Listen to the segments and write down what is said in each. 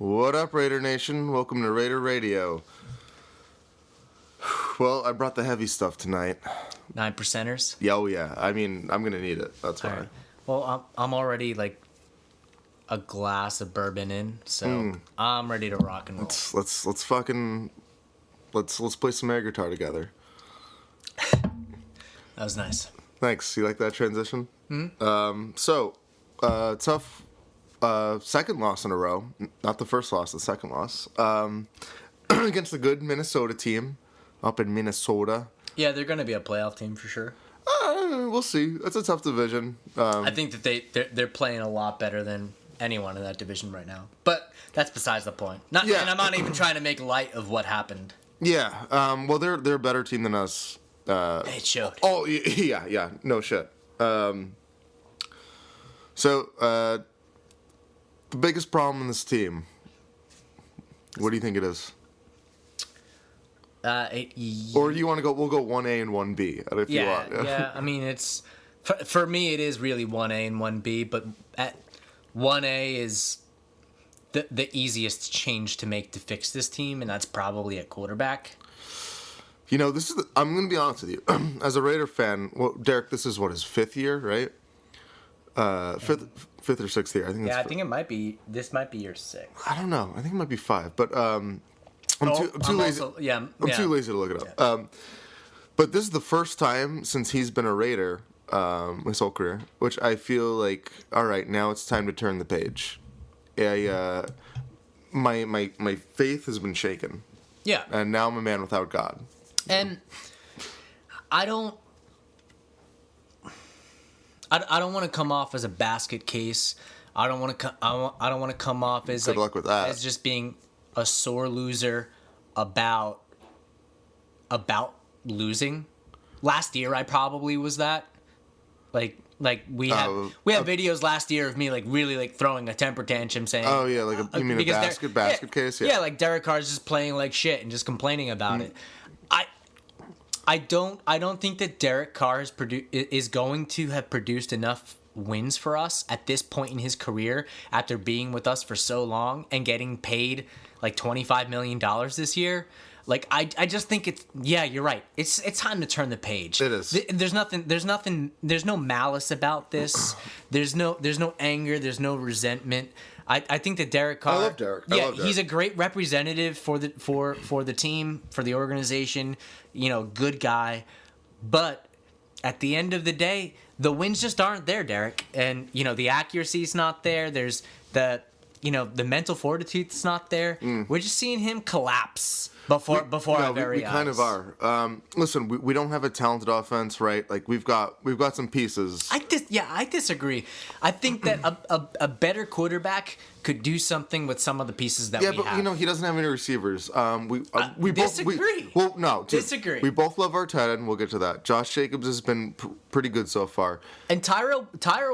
What up, Raider Nation? Welcome to Raider Radio. Well, I brought the heavy stuff tonight. 9%ers? Yeah, oh yeah. I mean, I'm gonna need it. That's why. Right. Well, I'm already like a glass of bourbon in, so I'm ready to rock and roll. Let's play some air guitar together. That was nice. Thanks. You like that transition? Tough. Second loss in a row. Not the first loss, the second loss. Against the good Minnesota team up in Minnesota. Yeah, they're going to be a playoff team for sure. We'll see. It's a tough division. I think that they're playing a lot better than anyone in that division right now. But that's besides the point. And I'm not even trying to make light of what happened. Yeah. Well, they're a better team than us. It showed. Oh, yeah. No shit. The biggest problem in this team, what do you think it is? Or do you want to go? We'll go 1A and 1B if you want. Yeah. I mean, it's for me. It is really 1A and 1B, but at 1A is the easiest change to make to fix this team, and that's probably at quarterback. You know, I'm going to be honest with you. As a Raider fan, well, Derek, this is what his fifth year, right? Fifth or sixth year. I think. I think it might be. This might be your sixth. I don't know. I think it might be 5, but I'm too lazy. I'm too lazy to look it up. Yeah. But this is the first time since he's been a Raider, his whole career, which I feel like, all right, now it's time to turn the page. My faith has been shaken. Yeah. And now I'm a man without God. And I don't want to come off as a basket case. I don't want to come off as good luck with that. As just being a sore loser about losing. Last year I probably was that. Like we have videos last year of me like really like throwing a temper tantrum saying, oh yeah, like you mean a basket case? Yeah, like Derek Carr's just playing like shit and just complaining about it. I don't think that Derek Carr is going to have produced enough wins for us at this point in his career after being with us for so long and getting paid like $25 million this year. Like I just think you're right. It's time to turn the page. It is. There's no malice about this. There's no anger. There's no resentment. I think that Derek Carr. I love Derek. He's a great representative for the team, for the organization. You know, good guy. But at the end of the day, the wins just aren't there, Derek. And you know, the accuracy's not there. There's the mental fortitude's not there. We're just seeing him collapse before our very eyes. We kind of are. Listen, we don't have a talented offense, right? Like we've got some pieces. I disagree. I think that a better quarterback could do something with some of the pieces that we have. Yeah, but you know he doesn't have any receivers. We disagree. Disagree. We both love our tight end. We'll get to that. Josh Jacobs has been pretty good so far. And Tyrell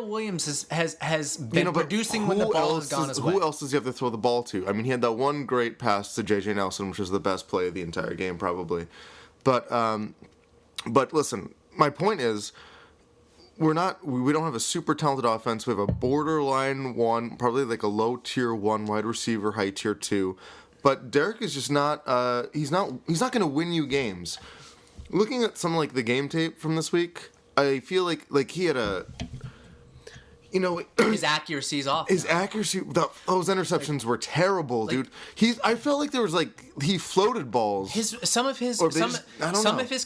Williams has been producing when the ball has gone his way. Who else does he have to throw the ball to? I mean, he had that one great pass to J.J. Nelson, which was the best play of the entire game, probably. But listen, my point is, we don't have a super talented offense. We have a borderline 1, probably like a low tier 1 wide receiver, high tier 2. But Derek is just not. He's not going to win you games. Looking at some like the game tape from this week, I feel like he had a. You know, his accuracy's off. His accuracy, those interceptions were terrible, dude. I felt like there was he floated balls. Some of his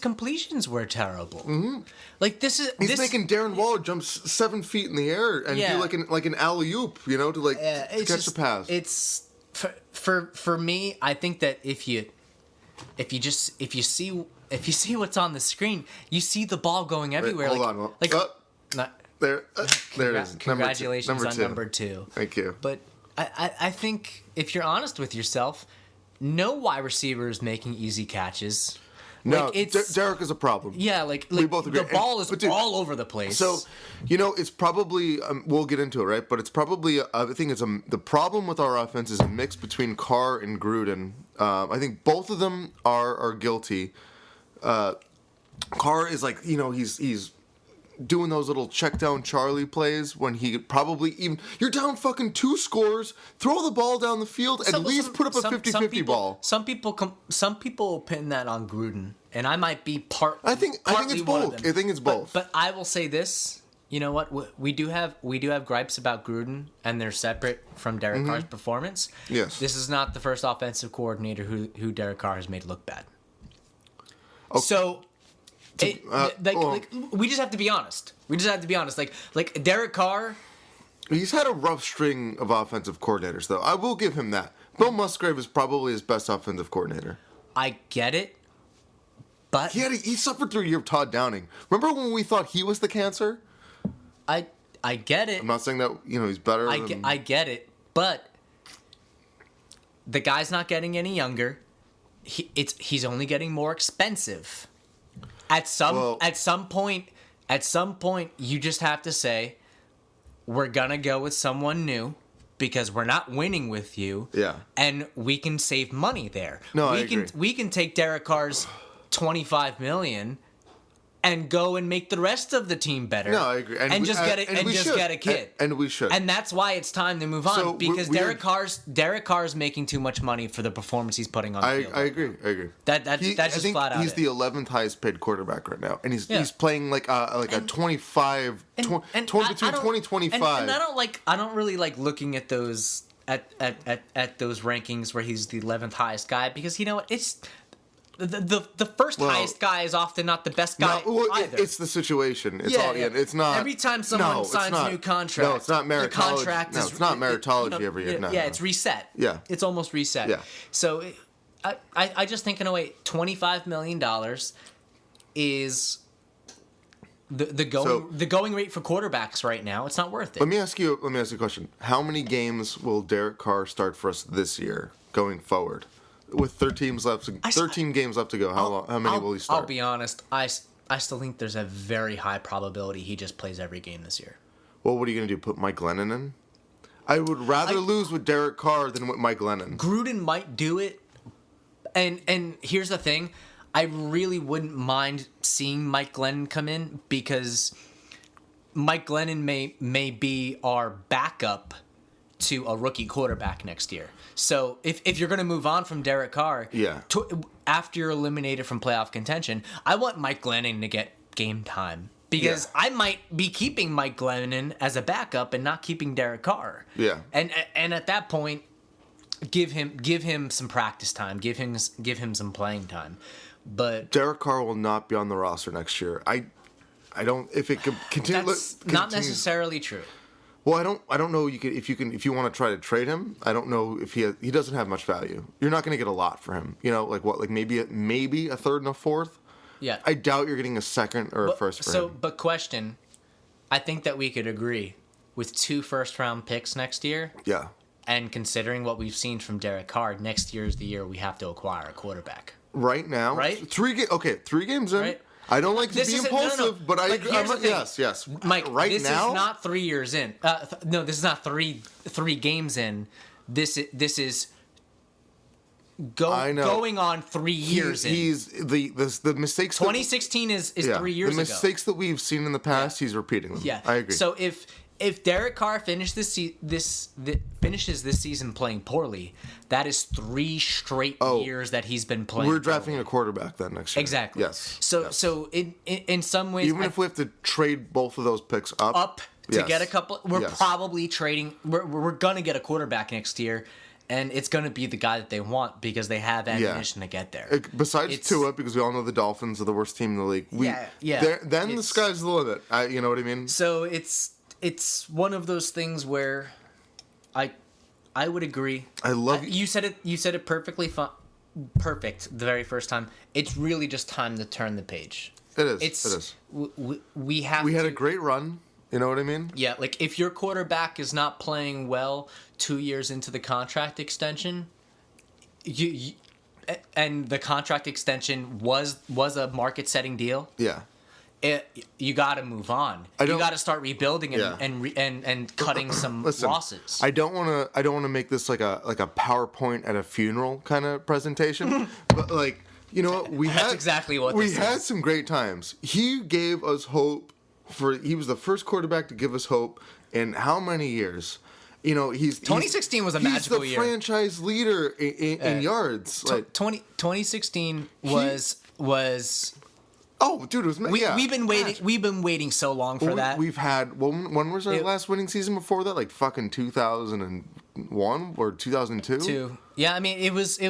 completions were terrible. Mm-hmm. Like he's making Darren Waller jump 7 feet in the air and do like an alley oop, you know, to catch the pass. It's for me. I think that if you see what's on the screen, you see the ball going everywhere. Wait, hold on. There it is. Congratulations on number 2. Thank you. But I think if you're honest with yourself, no wide receiver is making easy catches. No, Derek is a problem. Yeah, we both agree. The ball is all over the place. So, you know, it's probably we'll get into it, right? But it's probably I think it's the problem with our offense is a mix between Carr and Gruden. I think both of them are guilty. Carr is he's doing those little check down Charlie plays when he could probably even you're down fucking 2 scores, throw the ball down the field, at least put up a 50-50 ball. Some people pin that on Gruden, and I might be I think it's both. I think it's both. But I will say this. You know what? We do have gripes about Gruden, and they're separate from Derek Carr's performance. Yes. This is not the first offensive coordinator who Derek Carr has made look bad. Okay. So, we just have to be honest. Like Derek Carr. He's had a rough string of offensive coordinators, though. I will give him that. Bill Musgrave is probably his best offensive coordinator. I get it, but he suffered through a year of Todd Downing. Remember when we thought he was the cancer? I get it. I'm not saying that he's better. I get it, but the guy's not getting any younger. He's only getting more expensive. At some point, you just have to say, we're gonna go with someone new because we're not winning with you. Yeah. And we can save money there. No, I agree. We can take Derek Carr's $25 million and go and make the rest of the team better. No, I agree. And just get a kid. And we should. And that's why it's time to move on, So because Derek Carr's making too much money for the performance he's putting on the field. I agree. That's just flat out. He's the 11th highest paid quarterback right now, and he's playing like a 25, between 20-25. And I don't really like looking at those at those rankings where he's the 11th highest guy, because you know what, it's. The first highest guy is often not the best guy either. It's the situation. It's not. Every time someone signs a new contract, no, it's not meritology. It's not meritology every year. No. It's reset. Yeah, it's almost reset. Yeah. So, I just think in a way, $25 million is the going rate for quarterbacks right now. It's not worth it. Let me ask you a question. How many games will Derek Carr start for us this year going forward? With 13 games left to go, how many will he start? I'll be honest. I still think there's a very high probability he just plays every game this year. Well, what are you going to do? Put Mike Glennon in? I would rather lose with Derek Carr than with Mike Glennon. Gruden might do it. And here's the thing. I really wouldn't mind seeing Mike Glennon come in, because Mike Glennon may be our backup to a rookie quarterback next year. So if you're going to move on from Derek Carr, after you're eliminated from playoff contention, I want Mike Glennon to get game time, because I might be keeping Mike Glennon as a backup and not keeping Derek Carr. Yeah. And at that point, give him some practice time, give him some playing time. But Derek Carr will not be on the roster next year. I don't, if it could continue. That's not necessarily true. Well, I don't know. If you want to try to trade him, I don't know if he doesn't have much value. You're not going to get a lot for him. Like what? Like maybe a third and a fourth. Yeah. I doubt you're getting a second or a first for him. But question, I think that we could agree with 2 first-round picks next year. Yeah. And considering what we've seen from Derek Carr, next year is the year we have to acquire a quarterback. Right now, right? 3 games in. Right? I don't like to be impulsive, but I agree. Yes. Mike, this is not 3 years in. No, this is not three games in. This is going on 3 years in. He's the mistakes. 2016 is 3 years ago. The mistakes that we've seen in the past, he's repeating them. Yeah, I agree. So if Derek Carr finishes this season playing poorly, that is 3 straight years that he's been playing. We're drafting a quarterback then next year. Exactly. Yes. So in some ways, even if we have to trade both of those picks up to get a couple, we're probably trading. We're gonna get a quarterback next year, and it's gonna be the guy that they want, because they have ammunition to get there. Besides Tua, because we all know the Dolphins are the worst team in the league. Then the sky's the limit. You know what I mean? So it's one of those things where I would agree. I love you said it perfectly perfect the very first time. It's really just time to turn the page. It is. We had a great run. You know what I mean? Yeah, like if your quarterback is not playing well 2 years into the contract extension, and the contract extension was a market-setting deal. Yeah. You got to move on. You got to start rebuilding and cutting some losses. I don't want to make this like a PowerPoint at a funeral kind of presentation, but like, you know what, we had some great times. He gave us hope he was the first quarterback to give us hope in how many years? You know, 2016 was a magical year. He's the franchise leader in yards. 2016 was. Oh, dude, it was we've been waiting. We've been waiting so long for that. We've had when was our last winning season before that? Like fucking 2001 or 2002. Yeah, I mean it was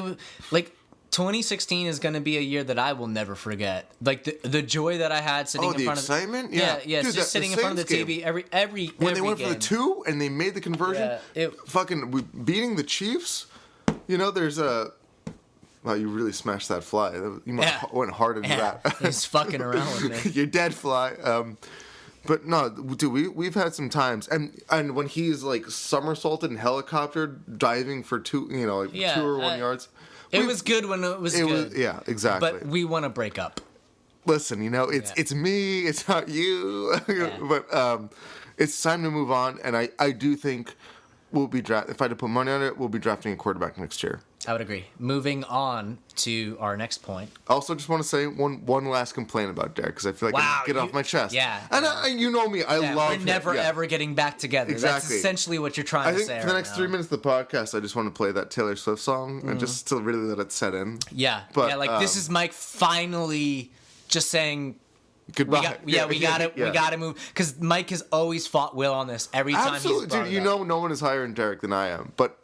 like 2016 is going to be a year that I will never forget. Like the joy that I had sitting in front of excitement. Dude, just sitting in front of the TV every when they went game. for the 2 and they made the conversion. Yeah, beating the Chiefs. You know, there's a. Wow, you really smashed that fly. You went hard into that. He's fucking around with me. You're dead, fly. But no, dude, we've had some times, and when he's like somersaulted and helicopter diving for 2 or 1 yards. It was good when it was good. Yeah, exactly. But we want to break up. Listen, it's me, it's not you. Yeah. But it's time to move on, and I do think we'll be if I had to put money on it, we'll be drafting a quarterback next year. I would agree. Moving on to our next point. Also, just want to say one last complaint about Derek, because I feel like I can get off my chest. Yeah. And you know me, I love him. We're never ever getting back together. Exactly. That's essentially what you're trying to say. I think for the next 3 minutes of the podcast, I just want to play that Taylor Swift song and just to really let it set in. Yeah. But, this is Mike finally just saying goodbye. We gotta move, because Mike has always fought Will on this every time. Absolutely, he's brought dude. it up. No one is higher in Derek than I am. But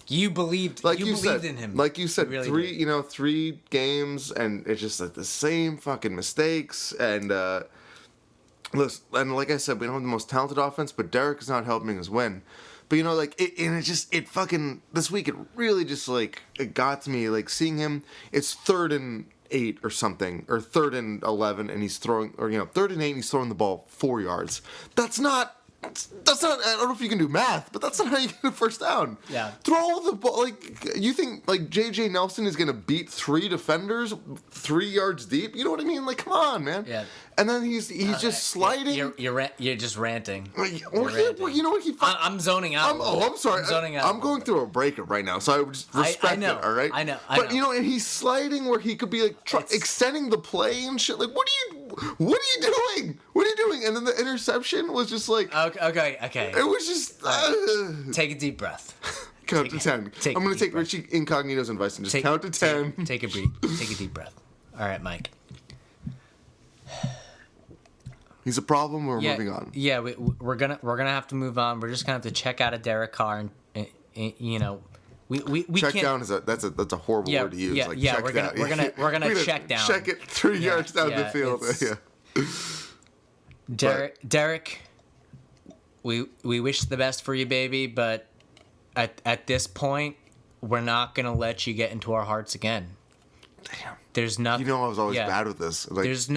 you believed, believed in him. Like you said, really 3 games, and it's just like the same fucking mistakes. And listen, and like I said, we don't have the most talented offense, but Derek is not helping us win. But it fucking this week it really just like it got to me, like seeing him. It's 3rd and 8 or something, or 3rd and 11, and he's throwing, 3rd and 8, and he's throwing the ball 4 yards. That's not. I don't know if you can do math, but that's not how you get a first down. Yeah. Throw the ball. Like, you think, like, J.J. Nelson is going to beat 3 defenders 3 yards deep? You know what I mean? Like, come on, man. Yeah. And then he's just sliding. You're just ranting. Well, you know what? I'm zoning out. I'm sorry. I'm zoning out. I'm going through a breakup right now, so I would just respect I know, it, all right? I know. But, and he's sliding where he could be, like, extending the play and shit. Like, what are you doing? What are you doing? And then the interception was just like... Okay. It was just... Take a deep breath. Count to 10. I'm going to take Richie Incognito's advice and just count to 10. Take a deep breath. All right, Mike. He's a problem. We're moving on. Yeah, we're gonna have to move on. We're just gonna have to check out a Derek Carr, and we check can't, down that's a horrible word to use. We're gonna check down. Check it 3 yards down the field. Yeah. Derek, we wish the best for you, baby, but at this point, we're not gonna let you get into our hearts again. Damn. There's nothing. I was always bad with this. Like, there's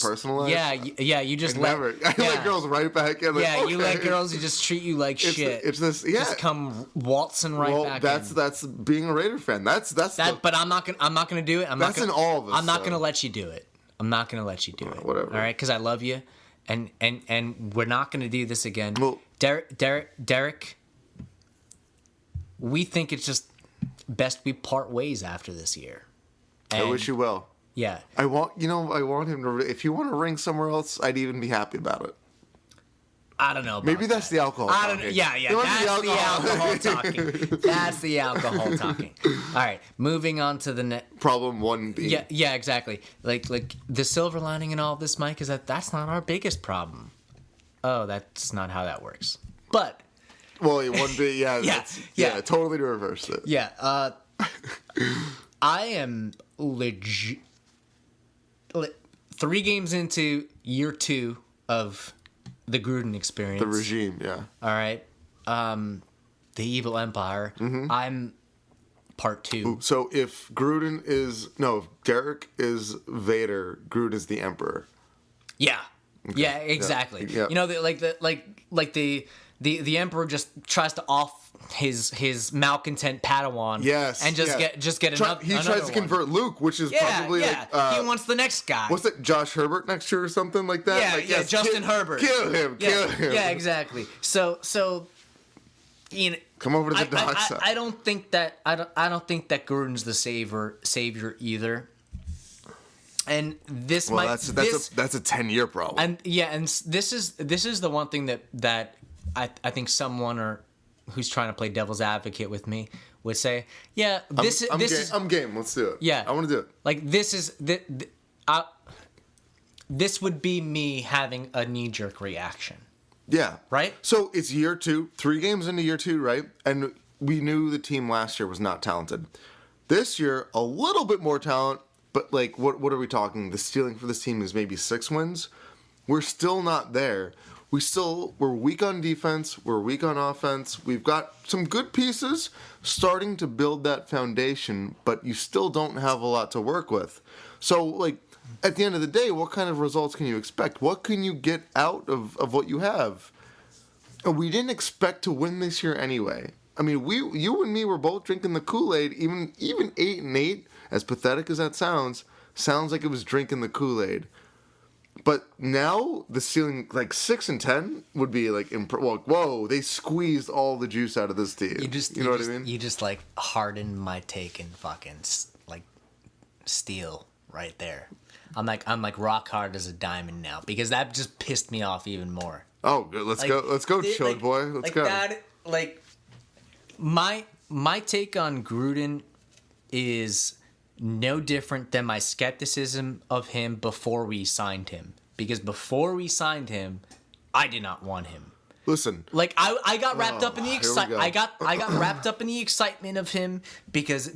my personal life? Yeah, you just I let girls right back in. Like, you let girls who just treat you like shit. It's this, just come waltzing back in. That's being a Raider fan. That's but I'm not gonna do it. That's in all of us. I'm not gonna let you do it. I'm not gonna let you do it. Whatever. All right, because I love you, and we're not gonna do this again. Well, Derek, we think it's just best we part ways after this year. I wish you well. Yeah. I want him to. If you want to ring somewhere else, I'd even be happy about it. I don't know. Maybe that's the alcohol. Talking. Yeah. That's the alcohol talking. That's the alcohol talking. All right, moving on to the next problem 1B. Yeah, exactly. Like the silver lining in all this, Mike, is that's not our biggest problem. Oh, that's not how that works. But. Well, 1B. Yeah. Totally to reverse it. Yeah. I am legit. 3 games into year 2 of the Gruden experience. The regime, yeah. All right. The evil empire. Mm-hmm. I'm part 2. Ooh, so if Derek is Vader, Gruden is the Emperor. Yeah. Okay. Yeah, exactly. Yeah. The Emperor just tries to off his malcontent Padawan. Yes. And just get another. He tries to convert Luke, which is probably like he wants the next guy. What's it, Josh Herbert next year or something like that? Yeah, Justin Herbert. Kill him. Yeah, exactly. So come over to the dark side. I don't think that Gruden's the savior either. And this Well, might that's a 10-year problem. and yeah, and this is the one thing that I think someone who's trying to play devil's advocate with me would say, yeah, I'm game. Let's do it. Yeah, I want to do it. Like this would be me having a knee-jerk reaction. Yeah. Right? So it's year 2, 3 games into year 2, right? And we knew the team last year was not talented. This year, a little bit more talent, but like, what are we talking? The ceiling for this team is maybe 6 wins. We're still not there. We're weak on defense. We're weak on offense. We've got some good pieces starting to build that foundation, but you still don't have a lot to work with. So, like, at the end of the day, what kind of results can you expect? What can you get out of what you have? We didn't expect to win this year anyway. I mean, you and me were both drinking the Kool-Aid. Even 8-8, as pathetic as that sounds like it was drinking the Kool-Aid. But now the ceiling, like 6-10, would be like, whoa! They squeezed all the juice out of this team. You know what I mean? You just like hardened my take and fucking like steel right there. I'm like rock hard as a diamond now because that just pissed me off even more. Oh, good. Let's go, chode boy. Let's go. That, like my take on Gruden is no different than my skepticism of him before we signed him. Because before we signed him, I did not want him. Listen, like I got wrapped up in the excitement. I got wrapped up in the excitement of him because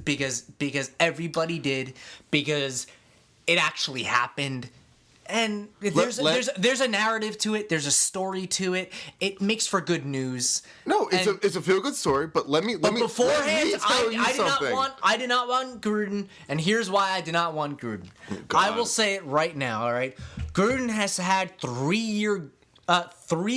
everybody did, because it actually happened. And there's a narrative to it. There's a story to it. It makes for good news. No, it's a feel good story. But let me beforehand, tell you something. I did not want Gruden, and here's why I did not want Gruden. I will say it right now. All right, Gruden has had 3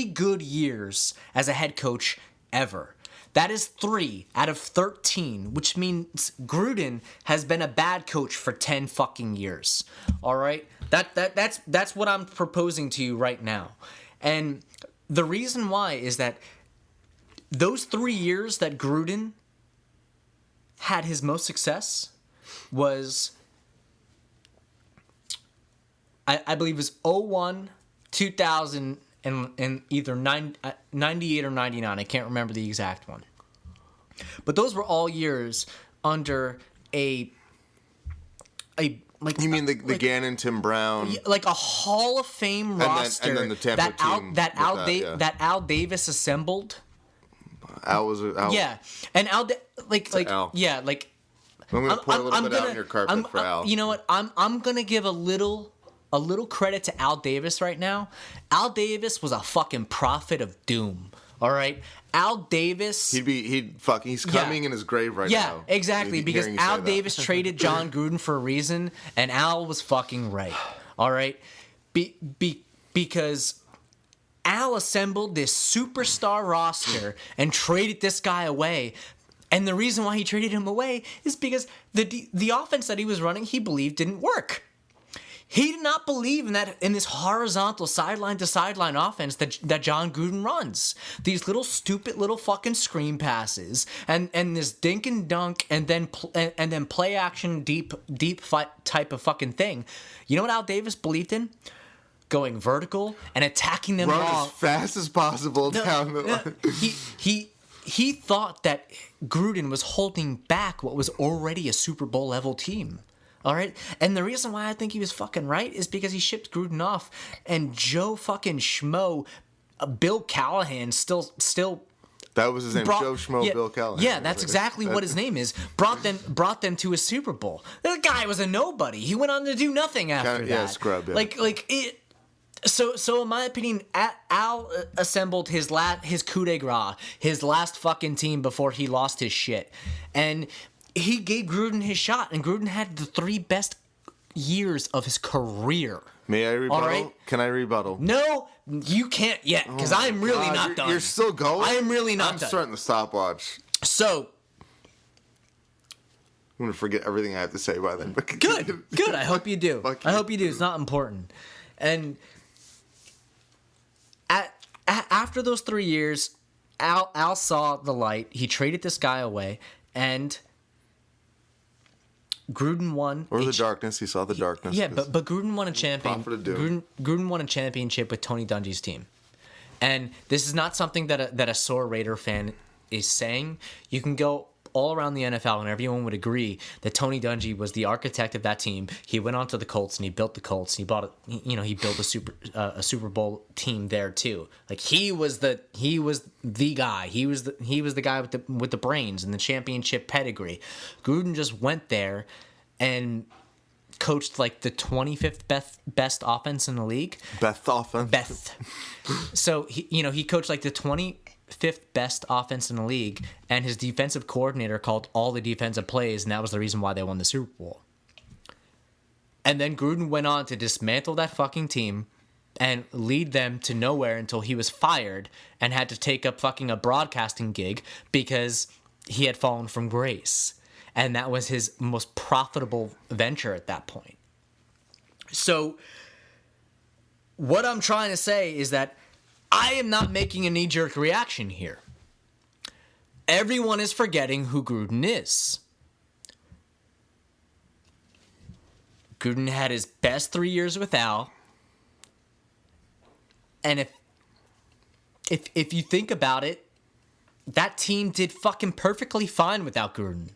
good years as a head coach ever. That is 3 out of 13, which means Gruden has been a bad coach for 10 fucking years. All right? That's what I'm proposing to you right now. And the reason why is that those 3 years that Gruden had his most success was, I believe it was 01, 2000, and either 98 or 99. I can't remember the exact one. But those were all years under a like. You mean the Gannon, Tim Brown, like a Hall of Fame roster, and then the Tampa team that Al Davis assembled. Al was Al. Yeah, and Al Al. Yeah, like. I'm gonna pour a little bit out on your carpet for Al. You know what? I'm gonna give a little credit to Al Davis right now. Al Davis was a fucking prophet of doom. All right, Al Davis. He's coming in his grave right now. Yeah, exactly. Because Al Davis traded John Gruden for a reason, and Al was fucking right. All right, because Al assembled this superstar roster and traded this guy away. And the reason why he traded him away is because the offense that he was running, he believed didn't work. He did not believe in this horizontal sideline to sideline offense that John Gruden runs. These little stupid little fucking screen passes and this dink and dunk and then play action deep fight type of fucking thing. You know what Al Davis believed in? Going vertical and attacking them Run all as fast as possible down the line. He thought that Gruden was holding back what was already a Super Bowl level team. All right? And the reason why I think he was fucking right is because he shipped Gruden off, and Joe fucking Schmo, Bill Callahan still that was his name, Joe Schmo, Bill Callahan. Yeah, that's exactly what his name is. Brought them to a Super Bowl. The guy was a nobody. He went on to do nothing after that. Yeah, scrub. Yeah. Like it. So in my opinion, Al assembled his coup de grace, his last fucking team before he lost his shit, and he gave Gruden his shot, and Gruden had the 3 best years of his career. May I rebuttal? All right? Can I rebuttal? No, you can't yet, because I'm really not done. You're still going? I am really not done. I'm starting the stopwatch. So, I'm going to forget everything I have to say by then. Good. I hope you do. I hope you do. It's not important. And after those 3 years, Al saw the light. He traded this guy away, and Gruden won. Or the darkness. He saw the darkness. Yeah, but Gruden won a champion. Gruden won a championship with Tony Dungy's team, and this is not something that a sore Raider fan is saying. You can go all around the NFL, and everyone would agree that Tony Dungy was the architect of that team. He went on to the Colts, and he built the Colts. And he built a Super Bowl team there too. Like he was the guy. He was the guy with the brains and the championship pedigree. Gruden just went there and coached like the 25th best offense in the league. So he coached like the 25th best offense in the league, and his defensive coordinator called all the defensive plays, and that was the reason why they won the Super Bowl. And then Gruden went on to dismantle that fucking team and lead them to nowhere until he was fired and had to take up fucking a broadcasting gig because he had fallen from grace. And that was his most profitable venture at that point. So what I'm trying to say is that I am not making a knee-jerk reaction here. Everyone is forgetting who Gruden is. Gruden had his best 3 years with Al. And if you think about it, that team did fucking perfectly fine without Gruden.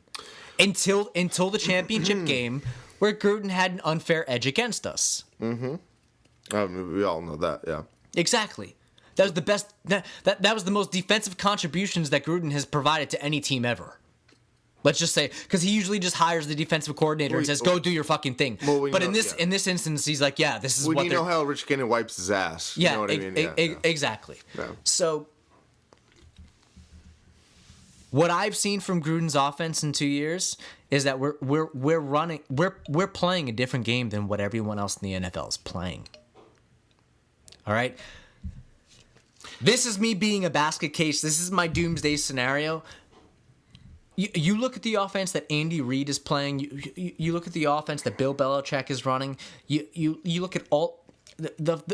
Until the championship game where Gruden had an unfair edge against us. Mm-hmm. We all know that, yeah. Exactly. That was the best. That was the most defensive contributions that Gruden has provided to any team ever. Let's just say, because he usually just hires the defensive coordinator and says, "Go do your fucking thing." But in this instance, he's like, "Yeah, this is what." You know how Rich Gannon wipes his ass. Yeah, you know what I mean? Exactly. Yeah. So, what I've seen from Gruden's offense in 2 years is that we're playing a different game than what everyone else in the NFL is playing. All right. This is me being a basket case. This is my doomsday scenario. You look at the offense that Andy Reid is playing. You look at the offense that Bill Belichick is running. You look at all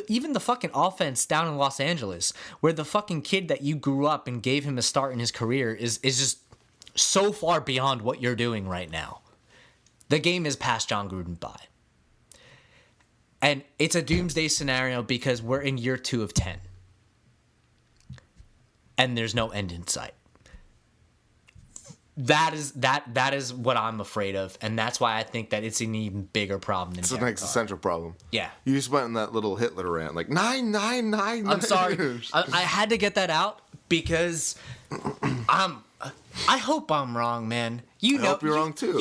even the fucking offense down in Los Angeles, where the fucking kid that you grew up and gave him a start in his career is just so far beyond what you're doing right now. The game is passed John Gruden by. And it's a doomsday scenario because we're in year 2 of 10. And there's no end in sight. That is what I'm afraid of, and that's why I think that it's an even bigger problem than it's an existential problem. Yeah. You just went on that little Hitler rant, like 999. I'm sorry. I had to get that out because I hope I'm wrong, man. I hope you're wrong too.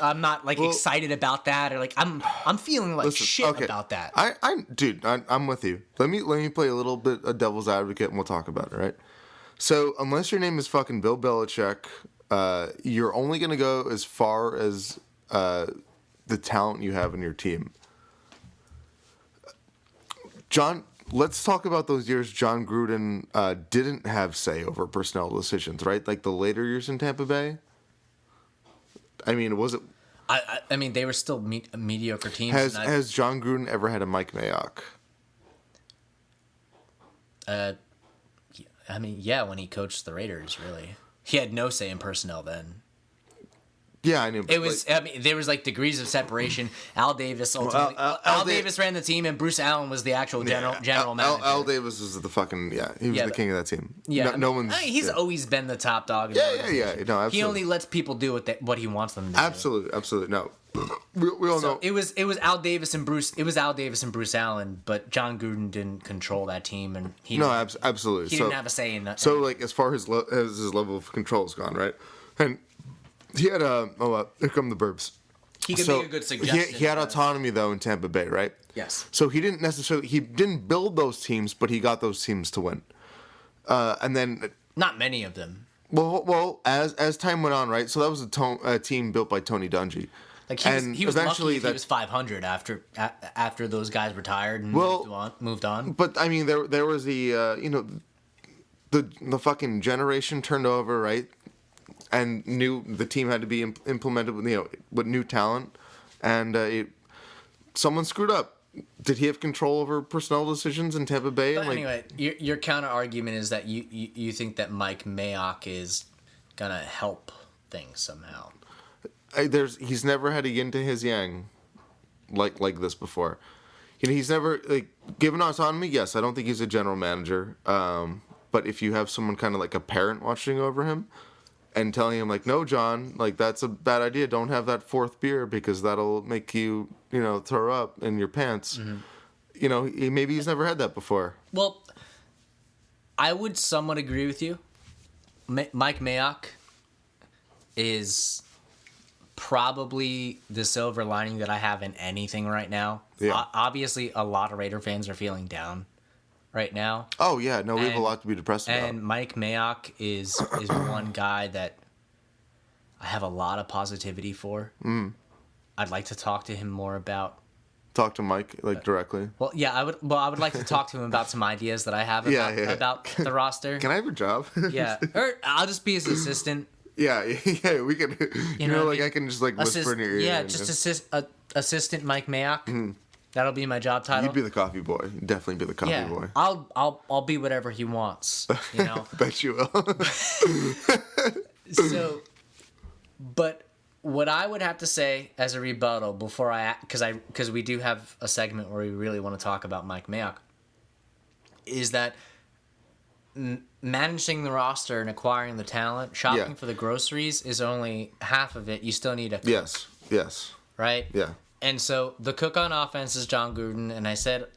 I'm not like excited about that, or like I'm feeling like shit about that. I'm with you. Let me play a little bit of devil's advocate, and we'll talk about it, right? So unless your name is fucking Bill Belichick, you're only gonna go as far as the talent you have in your team. John, let's talk about those years John Gruden didn't have say over personnel decisions, right? Like the later years in Tampa Bay. I mean, was it? I mean, they were still mediocre teams. Has John Gruden ever had a Mike Mayock? I mean, yeah, when he coached the Raiders, really. He had no say in personnel then. Yeah, I knew. It was. I mean, there was like degrees of separation. Al Davis ultimately. Al Davis ran the team, and Bruce Allen was the actual general manager. Al Davis was the fucking He was the king of that team. Yeah, no one's. He's always been the top dog. Yeah. No, absolutely. He only lets people do what he wants them to do. Absolutely. No, we all know. It was Al Davis and Bruce. It was Al Davis and Bruce Allen, but John Gruden didn't control that team, and absolutely. He didn't have a say in that. So, like, as far as his level of control is gone, right? And he had here come the burbs. He could make a good suggestion. He had autonomy though in Tampa Bay, right? Yes. So he didn't build those teams, but he got those teams to win. And then not many of them. Well, as time went on, right? So that was a team built by Tony Dungy. Like he was lucky if he was 500 after those guys retired and moved on. But I mean, there was the fucking generation turned over, right? And the team had to be implemented with new talent, and someone screwed up. Did he have control over personnel decisions in Tampa Bay? But anyway, your counter argument is that you think that Mike Mayock is gonna help things somehow. he's never had a yin to his yang like this before. He's never given autonomy. Yes, I don't think he's a general manager. But if you have someone kind of like a parent watching over him and telling him no, John, that's a bad idea. Don't have that fourth beer because that'll make you throw up in your pants. Mm-hmm. Maybe he's never had that before. Well, I would somewhat agree with you. Mike Mayock is probably the silver lining that I have in anything right now. Yeah. Obviously, a lot of Raider fans are feeling down right now. Oh, yeah. No, we have a lot to be depressed about. And Mike Mayock is one guy that I have a lot of positivity for. Mm. I'd like to talk to him more about... Talk to Mike, directly? Well, yeah, I would like to talk to him about some ideas that I have about the roster. Can I have a job? Yeah. Or I'll just be his assistant. Yeah, we can... I can just, whisper in your ear. Yeah, just assistant Mike Mayock. Mm-hmm. That'll be my job title. You'd be the coffee boy. You'd definitely be the coffee boy. I'll be whatever he wants. Bet you will. So, but what I would have to say as a rebuttal before because we do have a segment where we really want to talk about Mike Mayock, is that managing the roster and acquiring the talent, shopping for the groceries is only half of it. You still need a cook. Yes. Right? Yeah. And so the cook on offense is John Gruden, and I said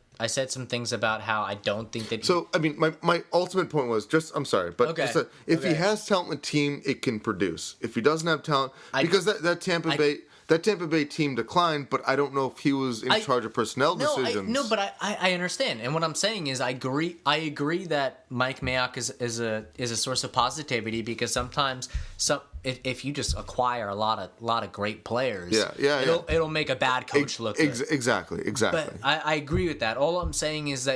some things about how I don't think that... So, I mean, my ultimate point was I'm sorry, but if he has talent in the team, it can produce. If he doesn't have talent... Because that Tampa Bay team declined, but I don't know if he was in charge of personnel decisions. But I understand. And what I'm saying is I agree that Mike Mayock is a source of positivity because sometimes if you just acquire a lot of great players, it'll make a bad coach look good. Exactly. But I agree with that. All I'm saying is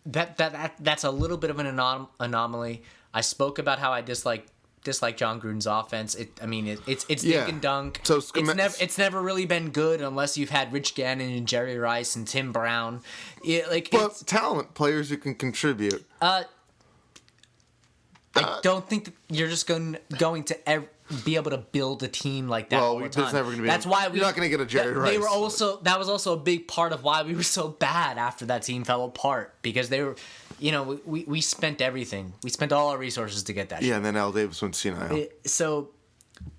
that's a little bit of an anomaly. I spoke about how I dislike John Gruden's offense. It's dink and dunk. So it's never really been good unless you've had Rich Gannon and Jerry Rice and Tim Brown. Talent players who can contribute. I don't think that you're just going to be able to build a team like that all the time. Never going to be. That's why you're not going to get a Jerry Rice. That was also a big part of why we were so bad after that team fell apart because they were. We spent everything. We spent all our resources to get that. Yeah, and then Al Davis went senile.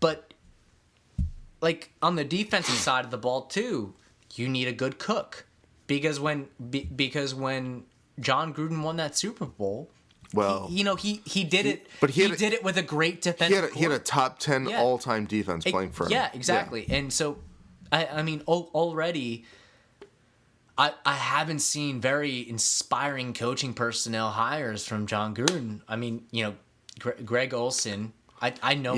But on the defensive side of the ball too, you need a good cook because when John Gruden won that Super Bowl. Well, he did it. But he did it with a great defense. He had a top 10 all-time defense playing for him. Yeah, exactly. Yeah. And so, already, I haven't seen very inspiring coaching personnel hires from John Gruden. I mean, Greg Olson. I know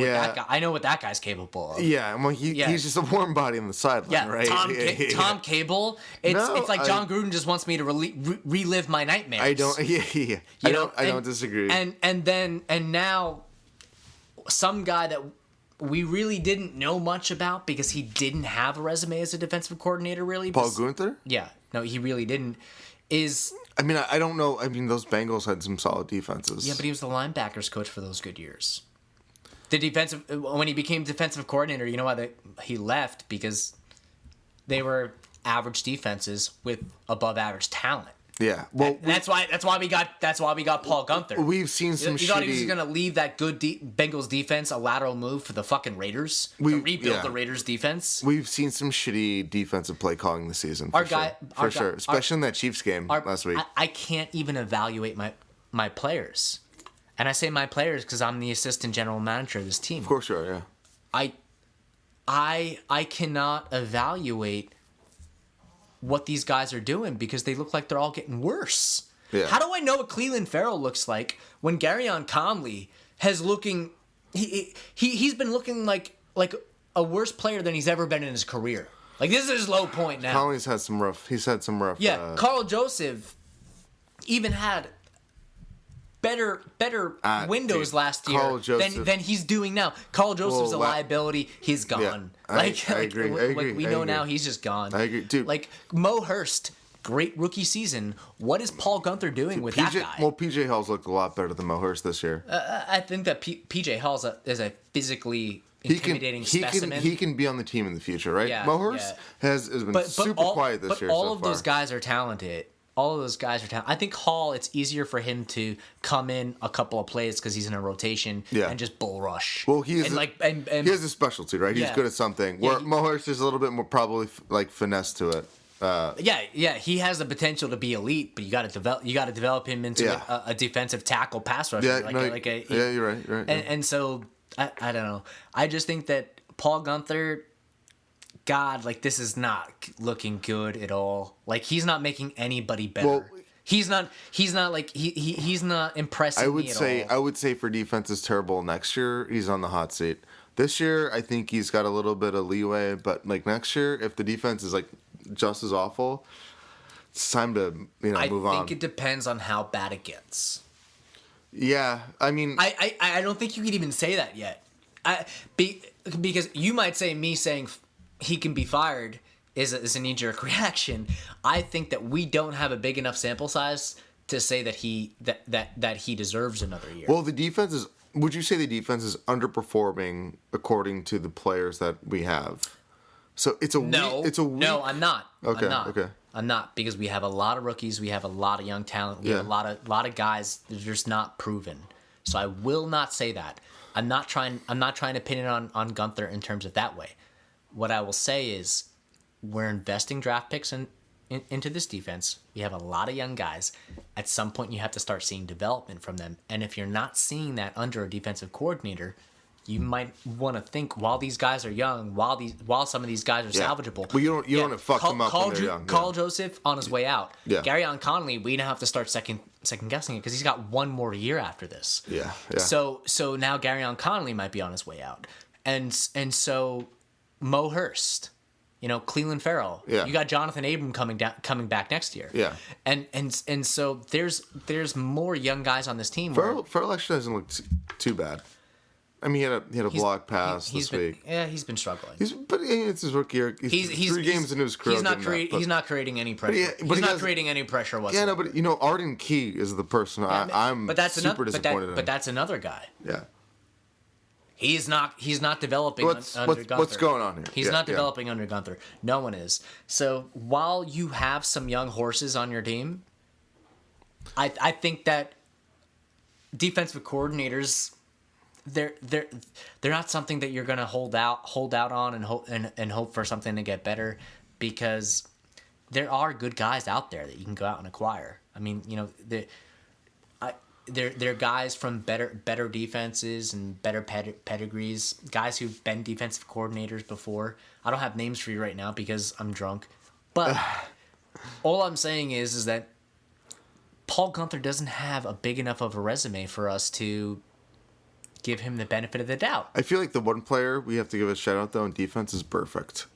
what that guy's capable of. Yeah, well, he's just a warm body on the sideline, right? Tom Cable. It's like John Gruden just wants me to relive my nightmares. I don't. Yeah. I don't disagree. And now, some guy that we really didn't know much about because he didn't have a resume as a defensive coordinator, really. Paul Guenther? Yeah, no, he really didn't. I don't know. I mean, those Bengals had some solid defenses. Yeah, but he was the linebackers coach for those good years. When he became defensive coordinator, you know why he left? Because they were average defenses with above average talent. Yeah, well, that's why we got Paul Guenther. We've seen some. You thought he was going to leave that good Bengals defense a lateral move for the fucking Raiders to rebuild the Raiders defense. We've seen some shitty defensive play calling this season. For sure, especially in that Chiefs game last week. I can't even evaluate my players. And I say my players because I'm the assistant general manager of this team. Of course you are, yeah. I cannot evaluate what these guys are doing because they look like they're all getting worse. Yeah. How do I know what Cleveland Farrell looks like when Garyon Conley has looking he's been looking like a worse player than he's ever been in his career. Like this is his low point now. Conley's had some rough. Yeah, Carl Joseph even had better windows last year than he's doing now. Carl Joseph's a liability. He's gone. Yeah, I agree. We know now he's just gone. I agree, dude. Like Mo Hurst, great rookie season. What is Paul Guenther doing with that guy? Well, PJ Hall's looked a lot better than Mo Hurst this year. I think that PJ Hall is a physically intimidating specimen. He can be on the team in the future, right? Yeah, Mohers has been super quiet this year. But all so of far. those guys are talented. All of those guys are talented. I think Hall, it's easier for him to come in a couple of plays because he's in a rotation and just bull rush. Well, he has a specialty, right? He's good at something. Where Mohers is a little bit more probably like finesse to it. He has the potential to be elite, but you got to develop him into a defensive tackle pass rusher. You're right. And so I don't know. I just think that Paul Guenther, God, like this is not looking good at all. Like he's not making anybody better. Well, he's not impressing me at all. I would say for defense is terrible next year. He's on the hot seat. This year, I think he's got a little bit of leeway, but like next year, if the defense is like just as awful, it's time to move on. I think it depends on how bad it gets. Yeah, I mean, I don't think you can even say that yet. Because you might say me saying he can be fired is a knee-jerk reaction. I think that we don't have a big enough sample size to say that he deserves another year. Well, the defense is. Would you say the defense is underperforming according to the players that we have? So it's a no. No, I'm not. Okay. I'm not. Okay. I'm not, because we have a lot of rookies. We have a lot of young talent. We have a lot of guys that are just not proven. So I will not say that. I'm not trying to pin it on Guenther in terms of that way. What I will say is we're investing draft picks into this defense. We have a lot of young guys. At some point, you have to start seeing development from them. And if you're not seeing that under a defensive coordinator, you might want to think while these guys are young, while some of these guys are salvageable. Well, you don't want to fuck them up when they're young. Carl Joseph on his way out. Yeah. Garyon Conley, we now have to start second guessing it because he's got one more year after this. Yeah. So now Garyon Conley might be on his way out, and so Mo Hurst. Cleveland Farrell. Yeah. You got Jonathan Abram coming back next year. Yeah. And so there's more young guys on this team. Farrell actually doesn't look too bad. I mean, he had a block pass this week. Yeah, he's been struggling. But it's his rookie year. He's 3 games into his career. He's not creating any pressure. He's not creating any pressure whatsoever. Yeah, no, but Arden Key is the person I'm super disappointed in. But that's another guy. Yeah. He's not developing under Guenther. What's going on here? He's not developing under Guenther. No one is. So while you have some young horses on your team, I think that defensive coordinators, they're not something that you're going to hold out on and hope for something to get better, because there are good guys out there that you can go out and acquire. I mean, they're guys from better defenses and better pedigrees, guys who've been defensive coordinators before. I don't have names for you right now because I'm drunk, but all I'm saying is that Paul Guenther doesn't have a big enough of a resume for us to give him the benefit of the doubt. I feel like the one player we have to give a shout out though in defense is Perfect.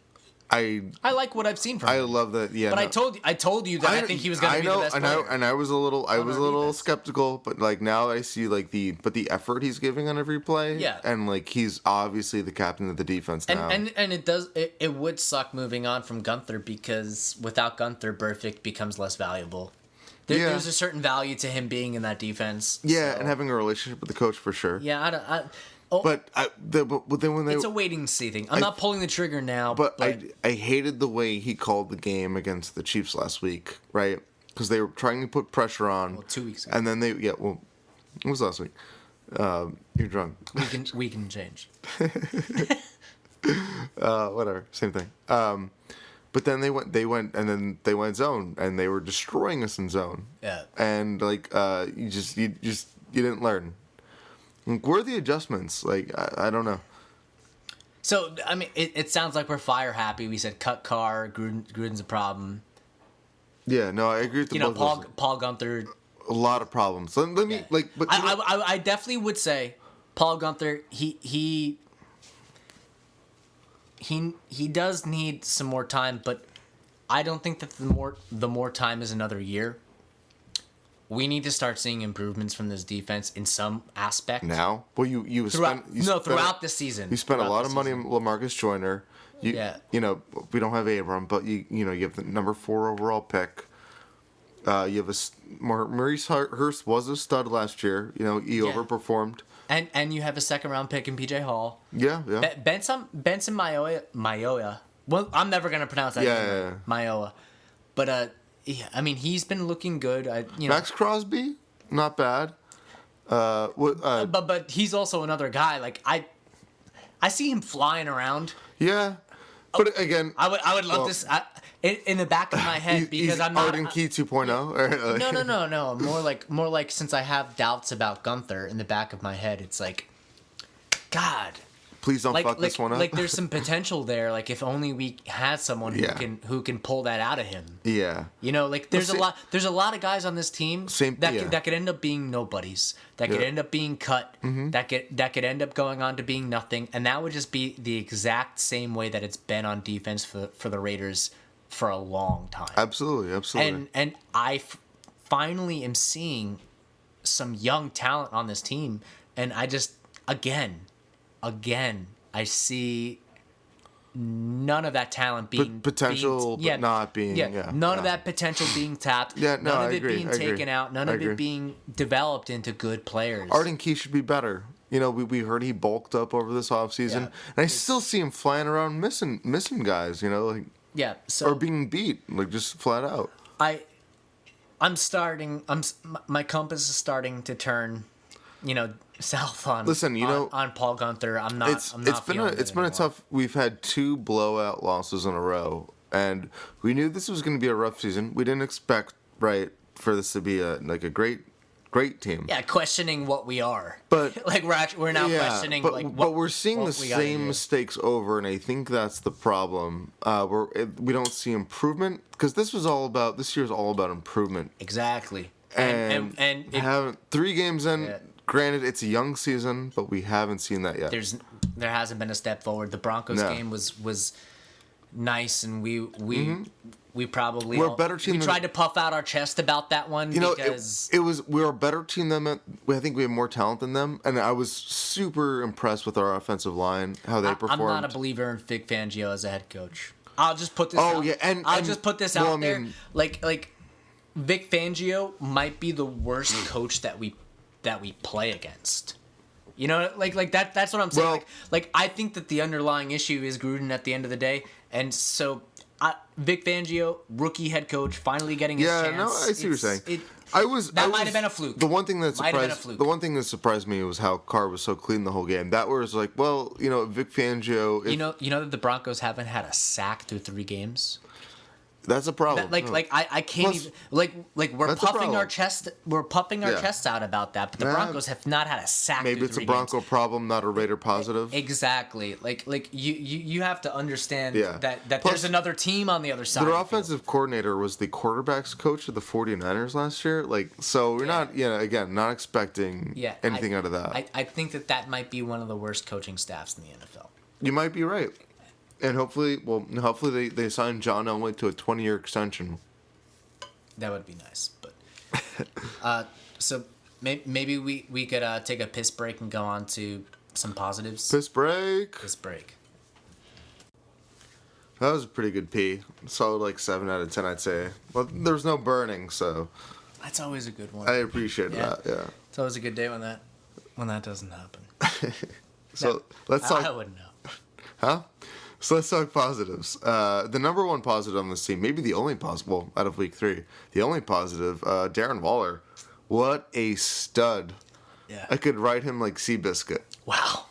I like what I've seen from him. I love that. Yeah, but no. I told you that I think he was going to be the best player. And I was a little skeptical, but like now I see like the effort he's giving on every play. Yeah. And like he's obviously the captain of the defense now. And it would suck moving on from Guenther, because without Guenther, Perfect becomes less valuable. There's a certain value to him being in that defense. Yeah, so. And having a relationship with the coach for sure. Yeah, but then when it's a wait and see thing. I'm not pulling the trigger now. But I hated the way he called the game against the Chiefs last week, right? Because they were trying to put pressure on. Well, 2 weeks ago. And then it was last week. You're drunk. We can change. Whatever, same thing. But then they went zone, and they were destroying us in zone. Yeah. And like you didn't learn. Like, where are the adjustments? Like I don't know. So I mean, it sounds like we're fire happy. We said cut Carr. Gruden's a problem. Yeah, no, I agree with the both. Paul Guenther. A lot of problems. Let me but I definitely would say Paul Guenther. He does need some more time, but I don't think that the more time is another year. We need to start seeing improvements from this defense in some aspect. Now? Well, throughout the season. You spent a lot of money on LaMarcus Joyner. We don't have Abram, but you have the number 4 overall pick. You have Maurice Hurst was a stud last year. He overperformed. And you have a second round pick in PJ Hall. Yeah, yeah. Benson Mayoya. Well, I'm never gonna pronounce that. Yeah. Mayoa. But yeah, I mean, he's been looking good. Max Crosby, not bad. But he's also another guy. Like I see him flying around. Yeah, but again, I would love this in the back of my head because I'm not Arden Key 2.0. No. More like since I have doubts about Gunther in the back of my head, it's like, God. Please don't fuck this one up. Like there's some potential there. Like if only we had someone who can pull that out of him. Yeah. Like there's a lot of guys on this team that could end up being nobodies. That could end up being cut. Mm-hmm. That could end up going on to being nothing. And that would just be the exact same way that it's been on defense for the Raiders for a long time. Absolutely. And I finally am seeing some young talent on this team, and I just again, I see none of that talent being potential, but not being. None of that potential being tapped. Yeah, no, none of I it agree, being I agree. taken out. None I of agree. it being developed into good players. Arden Key should be better. We heard he bulked up over this offseason, and I still see him flying around missing guys. Or being beat, like just flat out. My compass is starting to turn, south on. Listen, on Paul Gunther. It's been a tough. We've had 2 blowout losses in a row, and we knew this was going to be a rough season. We didn't expect for this to be a great team. Yeah, questioning what we are. But like we're now questioning. But we're seeing the same mistakes over, and I think that's the problem. We don't see improvement because this year's all about improvement. Exactly. And haven't 3 games in. Yeah. Granted, it's a young season, but we haven't seen that yet. There hasn't been a step forward. The Broncos game was nice, and we probably we're a better team. We tried to puff out our chest about that one because we were a better team than them. I think we have more talent than them, and I was super impressed with our offensive line, how they performed. I'm not a believer in Vic Fangio as a head coach. I'll just put this. I'll just put this out there. Like Vic Fangio might be the worst coach that we play against. Like that. That's what I'm saying. Well, like I think that the underlying issue is Gruden at the end of the day, and so Vic Fangio, rookie head coach, finally getting his chance. Yeah, no, I see what you're saying. That might have been a fluke. The one thing that surprised me was how Carr was so clean the whole game. That was like, well, Vic Fangio. You know that the Broncos haven't had a sack through 3 games. That's a problem. I can't even we're puffing our chest. We're puffing our chests out about that, but the Broncos have not had a sack. Maybe it's a Bronco problem, not a Raider positive. Exactly. Like you have to understand that Plus, there's another team on the other side. Their offensive coordinator was the quarterbacks coach of the 49ers last year. So we're not not expecting anything out of that. I think that might be one of the worst coaching staffs in the NFL. You might be right. And hopefully they sign John Elway to a 20-year extension. That would be nice, but so maybe we could take a piss break and go on to some positives. Piss break. That was a pretty good pee. Solid 7 out of 10, I'd say. Well, there was no burning, so that's always a good one. I appreciate that. Yeah, it's always a good day when that doesn't happen. So let's talk. I wouldn't know. Huh? So let's talk positives. The number one positive on this team, maybe the only possible out of week 3, the only positive, Darren Waller. What a stud. Yeah. I could write him like Seabiscuit. Wow.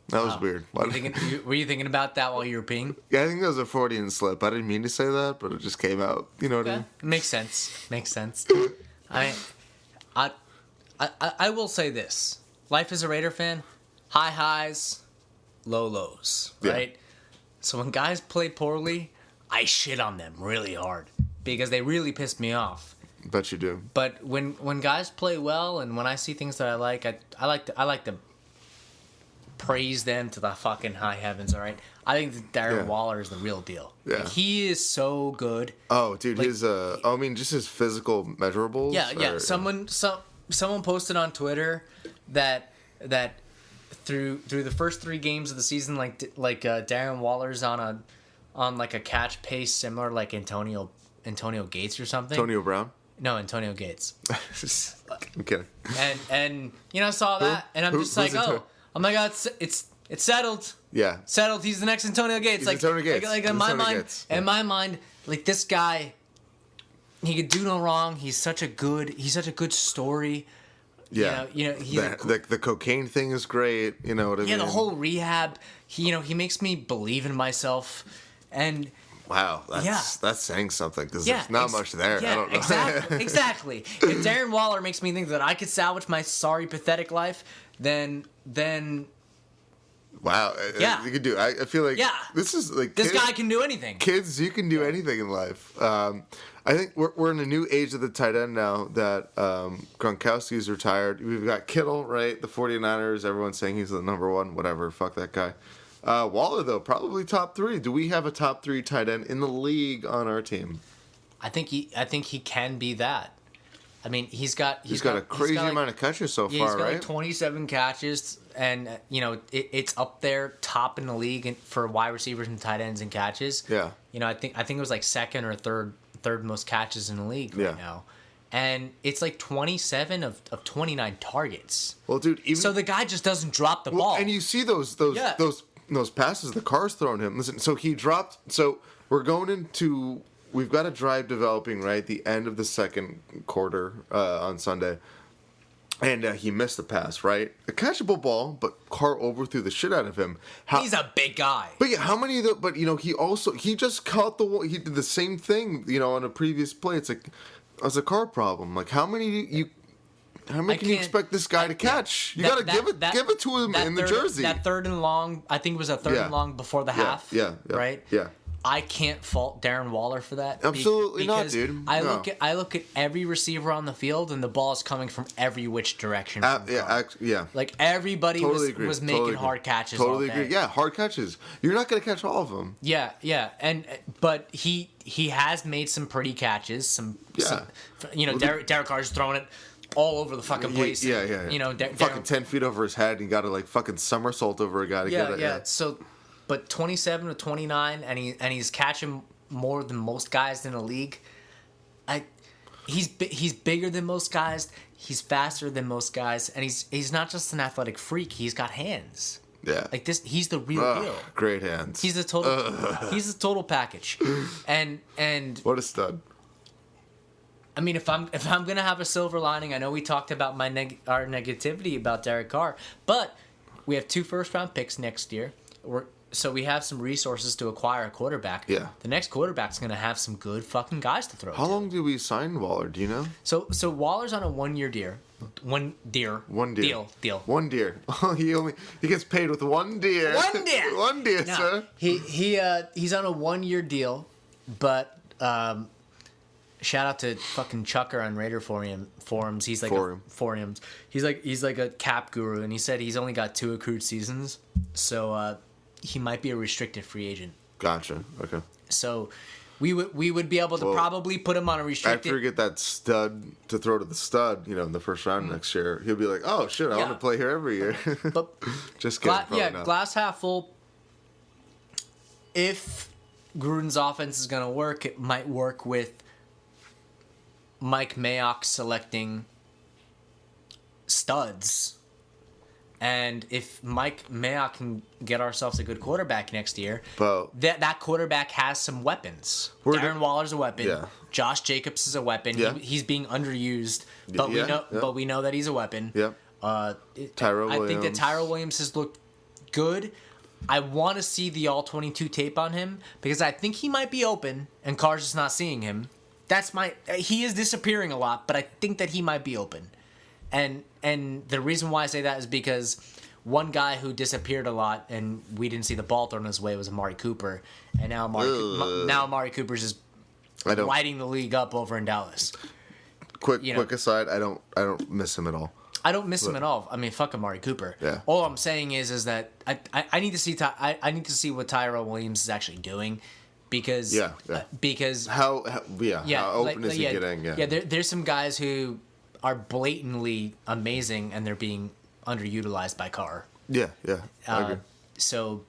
That was weird. Were you thinking about that while you were peeing? Yeah, I think that was a Freudian slip. I didn't mean to say that, but it just came out. You know what I mean? Makes sense. I will say this. Life as a Raider fan, high highs, low lows, right? Yeah. So when guys play poorly, I shit on them really hard because they really pissed me off. Bet you do. But when guys play well and when I see things that I like to praise them to the fucking high heavens. All right, I think that Darren Waller is the real deal. Yeah, he is so good. Oh, dude, his just his physical measurables. Yeah. Someone posted on Twitter that through the first 3 games of the season, Darren Waller's on a catch pace similar like Antonio Gates or something. Antonio Brown. No, Antonio Gates. I'm kidding. And saw that, and I'm just like, oh my God, it's settled. Yeah. Settled. He's the next Antonio Gates. He's Antonio Gates. Like in He's my Antonio mind, Gates. in my mind, like this guy, he could do no wrong. He's such a good story. Yeah. The cocaine thing is great. You know what I mean? Yeah, the whole rehab. He makes me believe in myself, and. Wow, that's saying something because there's not much there. Yeah, I don't know. Exactly. If Darren Waller makes me think that I could salvage my sorry, pathetic life, then wow, yeah, you can do. I feel like this is like this guy can do anything. Kids, you can do anything in life. I think we're in a new age of the tight end now that Gronkowski's retired. We've got Kittle, right? The 49ers. Everyone's saying he's the number one. Whatever. Fuck that guy. Waller, though, probably top 3. Do we have a top 3 tight end in the league on our team? I think he can be that. I mean, he's got a crazy amount of catches so far, he's got right? like 27 catches, and it's up there top in the league for wide receivers and tight ends and catches. Yeah. I think it was like second or third most catches in the league right now. And it's like 27 of 29 targets. Well, dude, so the guy just doesn't drop the ball. And you see those passes the Carr's throwing him. Listen, so he dropped. So we're going into. We've got a drive developing right at the end of the second quarter on Sunday, and he missed the pass. Right, a catchable ball, but Carr overthrew the shit out of him. He's a big guy. But yeah, how many of the? But he just caught the. He did the same thing. On a previous play. It's like, it's a Carr problem. Like how many can you expect this guy to catch? You got to give it to him in the jersey. That third and long, I think it was a third and long before the half. Yeah. Right? Yeah. I can't fault Darren Waller for that. Absolutely not, dude. I look at every receiver on the field, and the ball is coming from every which direction. Like everybody was making hard catches. Totally agree. Yeah, hard catches. You're not going to catch all of them. Yeah, but he has made some pretty catches. Derek Carr's throwing it all over the fucking place. Yeah. Fucking 10 feet over his head, and you got to like fucking somersault over a guy to get it. Yeah. So. But 27 to 29, and he's catching more than most guys in the league. He's bigger than most guys. He's faster than most guys, and he's not just an athletic freak. He's got hands. Yeah. Like this, he's the real deal. Great hands. He's the total package. And what a stud. I mean, if I'm gonna have a silver lining, I know we talked about our negativity about Derek Carr, but we have 2 first-round picks next year. So we have some resources to acquire a quarterback. Yeah. The next quarterback's going to have some good fucking guys to throw. How long do we sign Waller? Do you know? So Waller's on a 1-year deal. One deer. Deal. 1 deer. He gets paid with 1 deer. 1 deer. 1 deer, now, sir. He's on a 1-year deal, but shout out to fucking Chucker on Raider forums. He's like forums. He's like a cap guru, and he said he's only got 2 accrued seasons. So he might be a restricted free agent. Gotcha. Okay. So we would be able to probably put him on a restricted. After we get that stud to throw to the stud, in the first round next year, he'll be like, "Oh shit, I want to play here every year." But just kidding. Glass half full. If Gruden's offense is gonna work, it might work with Mike Mayock selecting studs. And if Mike Mayock can get ourselves a good quarterback next year, that quarterback has some weapons. Darren Waller's a weapon. Yeah. Josh Jacobs is a weapon. Yeah. He's being underused, but we know that he's a weapon. Yep. Tyrell Williams. I think that Tyrell Williams has looked good. I want to see the all-22 tape on him because I think he might be open, and Carr's just not seeing him. He is disappearing a lot, but I think that he might be open. And the reason why I say that is because one guy who disappeared a lot and we didn't see the ball thrown his way was Amari Cooper, and now Amari Cooper's just lighting the league up over in Dallas. Quick aside, I don't miss him at all. I don't miss him at all. I mean, fuck Amari Cooper. Yeah. All I'm saying is that I need to see I need to see what Tyrell Williams is actually doing. Because how open is he getting? Yeah, there's some guys who are blatantly amazing and they're being underutilized by Carr. Yeah, I agree. So,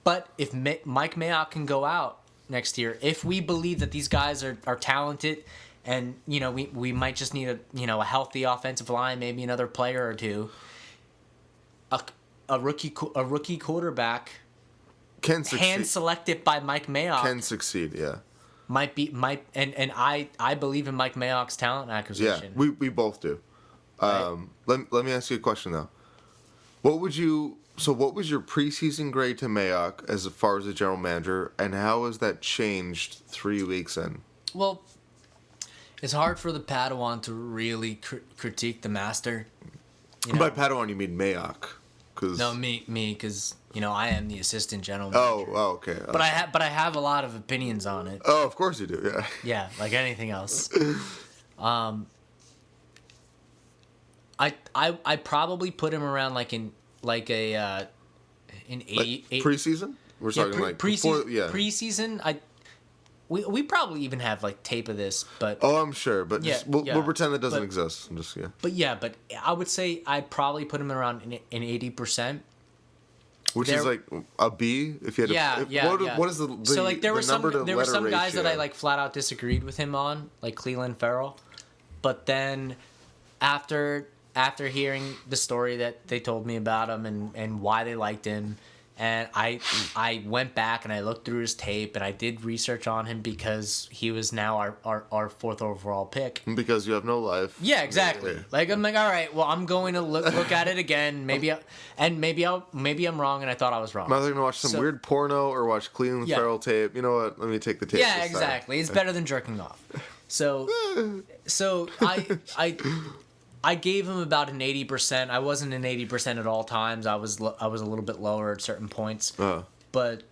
but if Mike Mayock can go out next year, if we believe that these guys are talented and we might just need a healthy offensive line, maybe another player or two. A rookie quarterback Can succeed. hand selected by Mike Mayock Can succeed, yeah. And I believe in Mike Mayock's talent acquisition. Yeah, we both do. Right? Let me ask you a question though. What was your preseason grade to Mayock as far as a general manager, and how has that changed 3 weeks in? Well, it's hard for the Padawan to really critique the master. By Padawan, you mean Mayock? No, me, because I am the assistant general manager. Oh, okay. But I have a lot of opinions on it. Oh, of course you do. Yeah. Yeah, like anything else. I probably put him around in 80 preseason. We're talking preseason. before, yeah. Preseason. We probably even have tape of this, but I'm sure. But we'll pretend that doesn't but, exist. But I would say I'd probably put him around in 80%. Which is like a B if you had what is the so there were some guys ratio? that I flat out disagreed with him on, like Cleveland Farrell, but then after hearing the story that they told me about him and why they liked him, and I went back and I looked through his tape and I did research on him because he was now our fourth overall pick. Because you have no life. Yeah, exactly. Yeah. I'm all right. Well, I'm going to look at it again. Maybe I'm wrong, and I thought I was wrong. I'm either gonna watch some weird porno or watch Cleveland Farrell tape. You know what? Let me take the tape. Yeah, exactly. It's better than jerking off. So I gave him about an 80%. I wasn't an 80% at all times. I was a little bit lower at certain points. But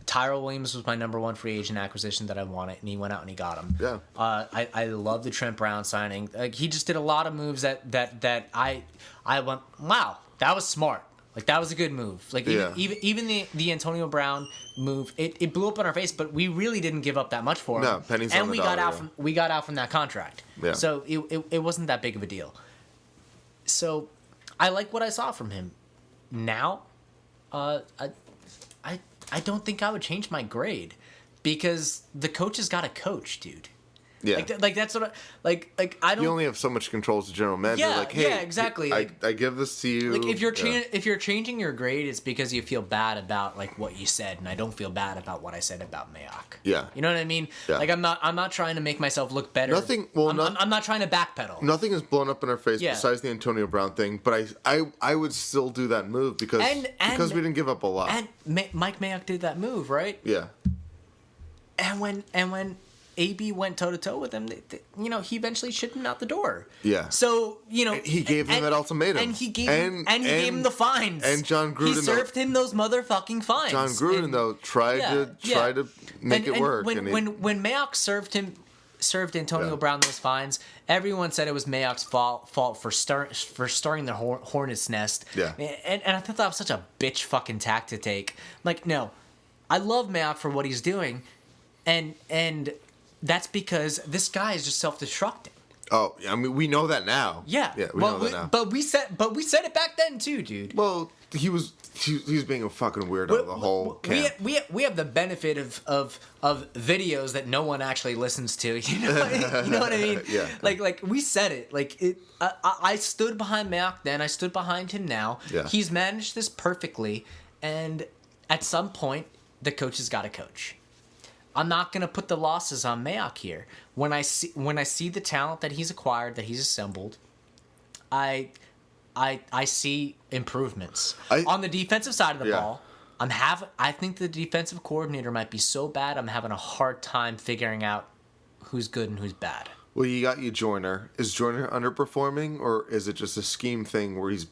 Tyrell Williams was my number one free agent acquisition that I wanted, and he went out and he got him. Yeah. I love the Trent Brown signing. He just did a lot of moves that I went, wow, that was smart. That was a good move. Even the Antonio Brown move, it blew up in our face, but we really didn't give up that much for him. No, pennies on the dollar. We got out from that contract. Yeah. So it wasn't that big of a deal. So I like what I saw from him. Now, I don't think I would change my grade because the coach has got to coach, dude. Yeah. That's what I don't. You only have so much control as a general manager. Yeah, hey, exactly. I give this to you. If you're changing your grade, it's because you feel bad about what you said, and I don't feel bad about what I said about Mayock. Yeah. You know what I mean? Yeah. I'm not trying to make myself look better. I'm not trying to backpedal. Nothing has blown up in our face besides the Antonio Brown thing, but I would still do that move because we didn't give up a lot. And Mike Mayock did that move, right? Yeah. And when AB went toe-to-toe with him, he eventually shipped him out the door. Yeah. So, he gave him that ultimatum. And he gave him the fines. And John Gruden, he served him those motherfucking fines. John Gruden, tried to make it work. When Mayock served Antonio Brown those fines, everyone said it was Mayock's fault for starting the hornet's nest. Yeah. And I thought that was such a bitch fucking tack to take. No. I love Mayock for what he's doing, and that's because this guy is just self-destructing. Oh, I mean, we know that now. Yeah. Yeah, we know that now. But we said it back then too, dude. Well, he was being a fucking weirdo the whole camp. We have the benefit of videos that no one actually listens to. You know what I mean? Yeah. We said it. I stood behind Mayock then. I stood behind him now. Yeah. He's managed this perfectly, and at some point, the coach has got to coach. I'm not gonna put the losses on Mayock here. When I see the talent that he's acquired, that he's assembled, I see improvements on the defensive side of the ball. I think the defensive coordinator might be so bad. I'm having a hard time figuring out who's good and who's bad. Well, you got Joyner. Is Joyner underperforming, or is it just a scheme thing where he's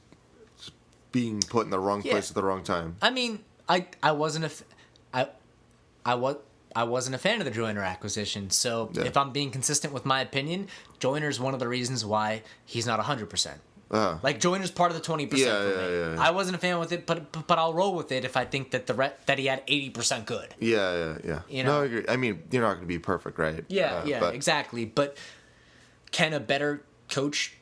being put in the wrong place at the wrong time? I mean, I wasn't a fan of the Joyner acquisition, so if I'm being consistent with my opinion, Joyner's one of the reasons why he's not 100%. Joyner's part of the 20% for me. Yeah. I wasn't a fan with it, but I'll roll with it if I think that that he had 80% good. Yeah. No, I agree. I mean, you're not going to be perfect, right? Yeah, exactly. But can a better coach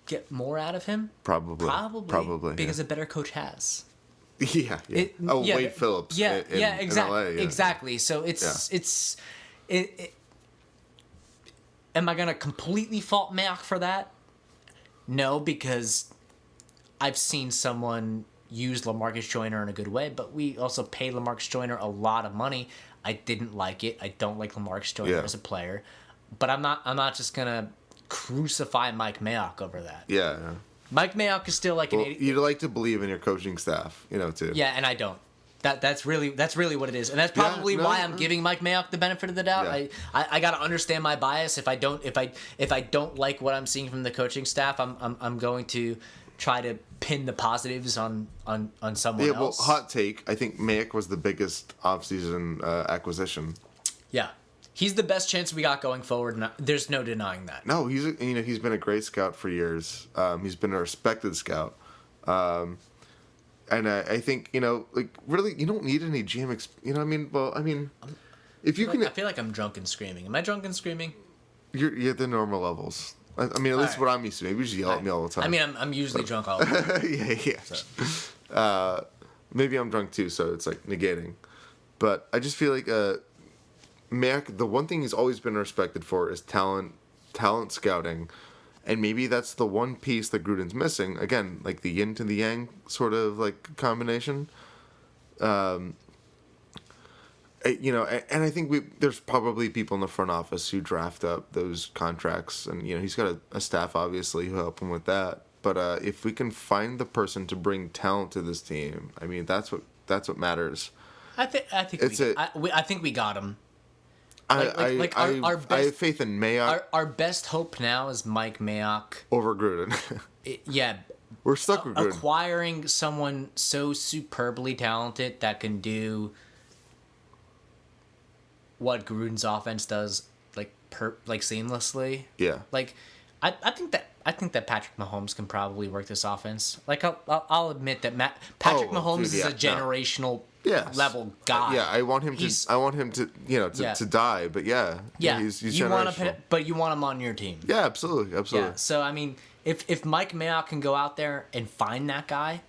get more out of him? Probably. Because a better coach has. Yeah. Wade Phillips. Exactly. In LA, Exactly. So am I gonna completely fault Mayock for that? No, because I've seen someone use LaMarcus Joyner in a good way, but we also paid LaMarcus Joyner a lot of money. I didn't like it. I don't like LaMarcus Joyner as a player, but I'm not just gonna crucify Mike Mayock over that. Yeah. Mike Mayock is still like an idiot. You'd like to believe in your coaching staff, too. Yeah, and I don't. That's really what it is, and that's probably why I'm giving Mike Mayock the benefit of the doubt. Yeah. I got to understand my bias. If I don't like what I'm seeing from the coaching staff, I'm going to try to pin the positives on someone else. Well, hot take. I think Mayock was the biggest offseason acquisition. Yeah, he's the best chance we got going forward. There's no denying that. No, he's been a great scout for years. He's been a respected scout. And I think, really, you don't need any GM if you can... I feel like I'm drunk and screaming. Am I drunk and screaming? You're at the normal levels. At least what I'm used to. Maybe you just yell at me all the time. I'm usually drunk all the time. Yeah. So. Maybe I'm drunk too, so it's like negating. But I just feel like Mac, the one thing he's always been respected for is talent scouting. And maybe that's the one piece that Gruden's missing. Again, like the yin to the yang sort of like combination. And I think there's probably people in the front office who draft up those contracts. And, he's got a staff, obviously, who help him with that. But if we can find the person to bring talent to this team, that's what matters. I think we got him. I have faith in Mayock. Our best hope now is Mike Mayock Over Gruden. We're stuck with Gruden. Acquiring someone so superbly talented that can do what Gruden's offense does, like seamlessly. Yeah. Like, I think that Patrick Mahomes can probably work this offense. Like, I'll admit that Patrick Mahomes is a generational level guy. I want him to to die. But he's generational. But you want him on your team. Yeah, absolutely. Yeah. So if Mike Mayock can go out there and find that guy,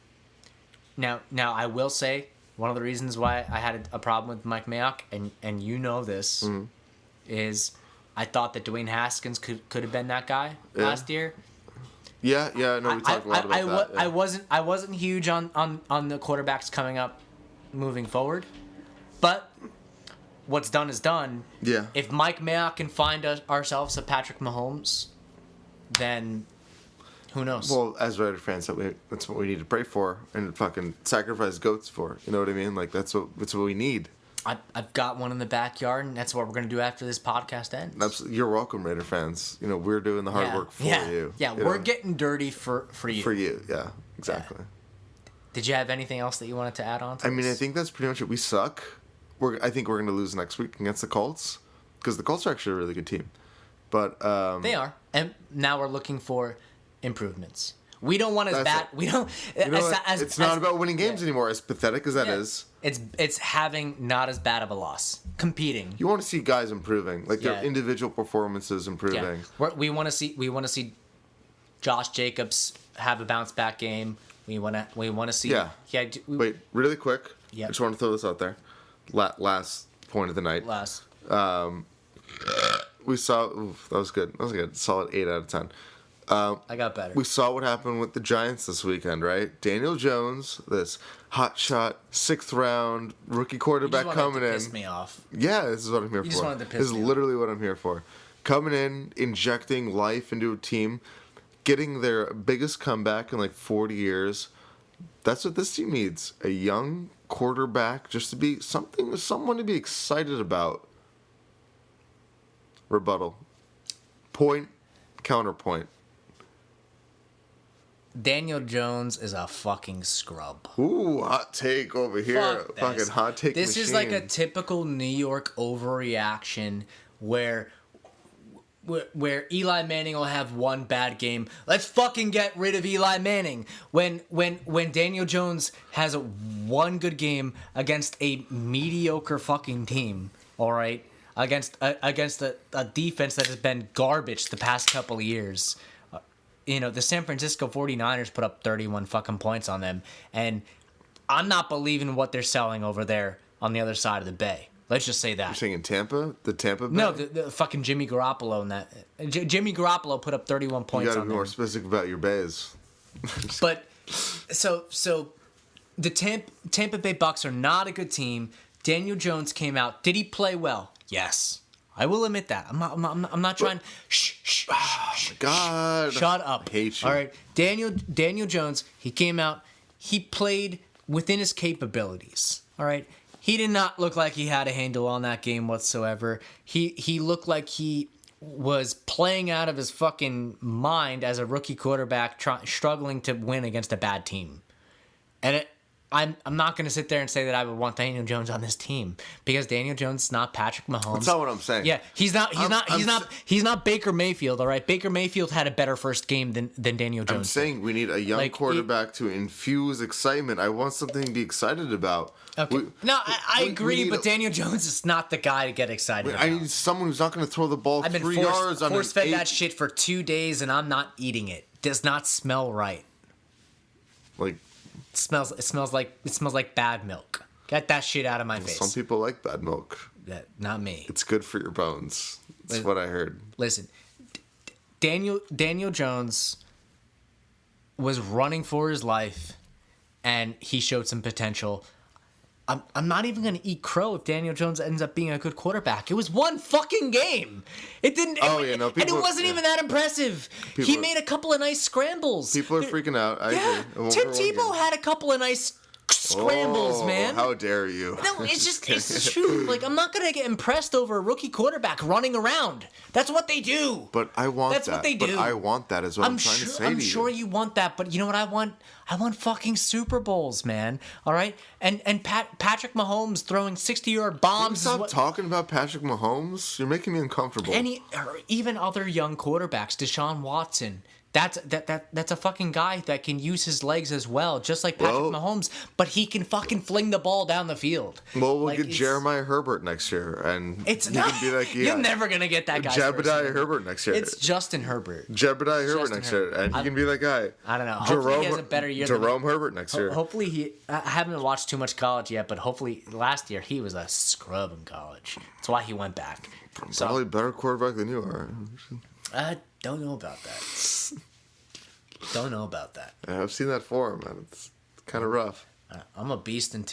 now I will say one of the reasons why I had a problem with Mike Mayock, and this, is I thought that Dwayne Haskins could have been that guy last year. Yeah. No, we talked a lot about that. Yeah. I wasn't huge on the quarterbacks coming up, moving forward, but what's done is done. Yeah. If Mike Mayock can find ourselves a Patrick Mahomes, then who knows? Well, as Raider fans, that's what we need to pray for and fucking sacrifice goats for. You know what I mean? Like that's what we need. I've got one in the backyard, and that's what we're gonna do after this podcast ends. Absolutely. You're welcome, Raider fans. We're doing the hard work for you. Yeah, we're getting dirty for you. For you, yeah, exactly. Yeah. Did you have anything else that you wanted to add on to I think that's pretty much it. We suck. I think we're going to lose next week against the Colts because the Colts are actually a really good team. But they are. And now we're looking for improvements. We don't want as bad. We don't. It's not about winning games anymore, as pathetic as that is. It's having not as bad of a loss. Competing. You want to see guys improving, like their individual performances improving. Yeah. We want to see Josh Jacobs have a bounce back game. We want to see. Yeah. Wait, really quick. Yeah. I just want to throw this out there. Last point of the night. We saw. That was good. That was good. Solid 8 out of 10. I got better. We saw what happened with the Giants this weekend, right? Daniel Jones, this hotshot 6th round rookie quarterback coming in. Piss me off. Yeah, this is what I'm here for. Just wanted to piss this is me literally what I'm here for. Coming in, injecting life into a team, getting their biggest comeback in like 40 years. That's what this team needs. A young quarterback, just to be someone to be excited about. Rebuttal. Point, counterpoint. Daniel Jones is a fucking scrub. Ooh, hot take over here. Fucking hot take This machine. is like a typical New York overreaction where Eli Manning will have one bad game. Let's fucking get rid of Eli Manning. When Daniel Jones has one good game against a mediocre fucking team, all right? Against a defense that has been garbage the past couple of years. The San Francisco 49ers put up 31 fucking points on them, and I'm not believing what they're selling over there on the other side of the bay. Let's just say You're that. saying in Tampa? The Tampa Bay? No, the fucking Jimmy Garoppolo and that. Jimmy Garoppolo put up 31 You points gotta on be them. more specific about your bays. But so the Tampa Bay Bucks are not a good team. Daniel Jones came out. Did he play well? Yes. I will admit that. I'm not trying. Shh. Oh my God. Shut up. I hate you. All right. Daniel Jones, he came out. He played within his capabilities. All right. He did not look like he had a handle on that game whatsoever. He looked like he was playing out of his fucking mind as a rookie quarterback, struggling to win against a bad team. And I'm not going to sit there and say that I would want Daniel Jones on this team because Daniel Jones is not Patrick Mahomes. That's not what I'm saying. Yeah, he's not Baker Mayfield. All right, Baker Mayfield had a better first game than Daniel Jones. I'm saying we need a young quarterback to infuse excitement. I want something to be excited about. Okay. I agree, but Daniel Jones is not the guy to get excited about. I need someone who's not going to throw the ball I've been 3 yards on force fed that shit for 2 days, and I'm not eating it. Does not smell right. Like It smells like bad milk. Get that shit out of my face. some people like bad milk. Not me. It's good for your bones. That's what I heard. Listen, Daniel Jones was running for his life, and he showed some potential. I'm not even going to eat crow if Daniel Jones ends up being a good quarterback. It was one fucking game. It didn't. Oh, and people, it wasn't even that impressive. He made a couple of nice scrambles. People are freaking out. I agree. Tim Tebow had a couple of nice scrambles, man. How dare you? No, it's the truth. Like, I'm not gonna get impressed over a rookie quarterback running around. That's what they do. But I want That's that. what they do. But I want that is what I'm trying to say to you. I'm sure you want that, but you know what I want? I want fucking Super Bowls, man. All right? And Patrick Mahomes throwing 60-yard bombs. Stop talking about Patrick Mahomes. You're making me uncomfortable. Or even other young quarterbacks, Deshaun Watson. That's a fucking guy that can use his legs as well, just like Patrick Mahomes, but he can fucking fling the ball down the field. Well, we'll get Jeremiah Herbert next year, and it's you not, can be like, you're never gonna get that guy. Jebediah Herbert next year. It's Justin Herbert. Jebediah Herbert next year, and he can be that guy. I don't know. Hopefully he has a better year. Jerome Herbert next year. Hopefully I haven't watched too much college yet, but hopefully last year he was a scrub in college. That's why he went back. Probably a better quarterback than you are. I don't know about that. Don't know about that. Yeah, I've seen that form, man. It's kind of rough. I'm a beast in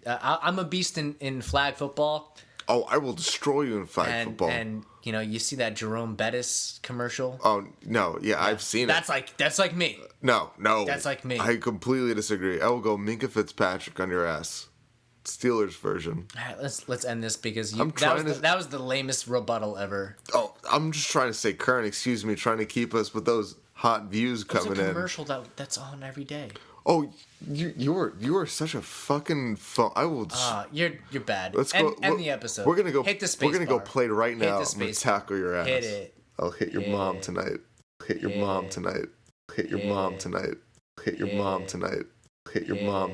I'm a beast in flag football. Oh, I will destroy you in flag football. And you see that Jerome Bettis commercial? Oh no, yeah, I've seen it. That's like me. No. That's like me. I completely disagree. I will go Minka Fitzpatrick on your ass. Steelers version. All right, let's end this because that was the lamest rebuttal ever. Oh, I'm just trying to stay current. Excuse me, trying to keep us with those hot views coming in. It's a commercial that's on every day. Oh, you are such a fucking phone. I will. You're bad. Let's go. End the episode. We're gonna go. Hit the space We're gonna bar. go play right now. Hit the space I'm gonna tackle your ass. Hit it. I'll hit your mom tonight. Hit your mom tonight. Hit your mom tonight. Hit your mom tonight. Hit your mom.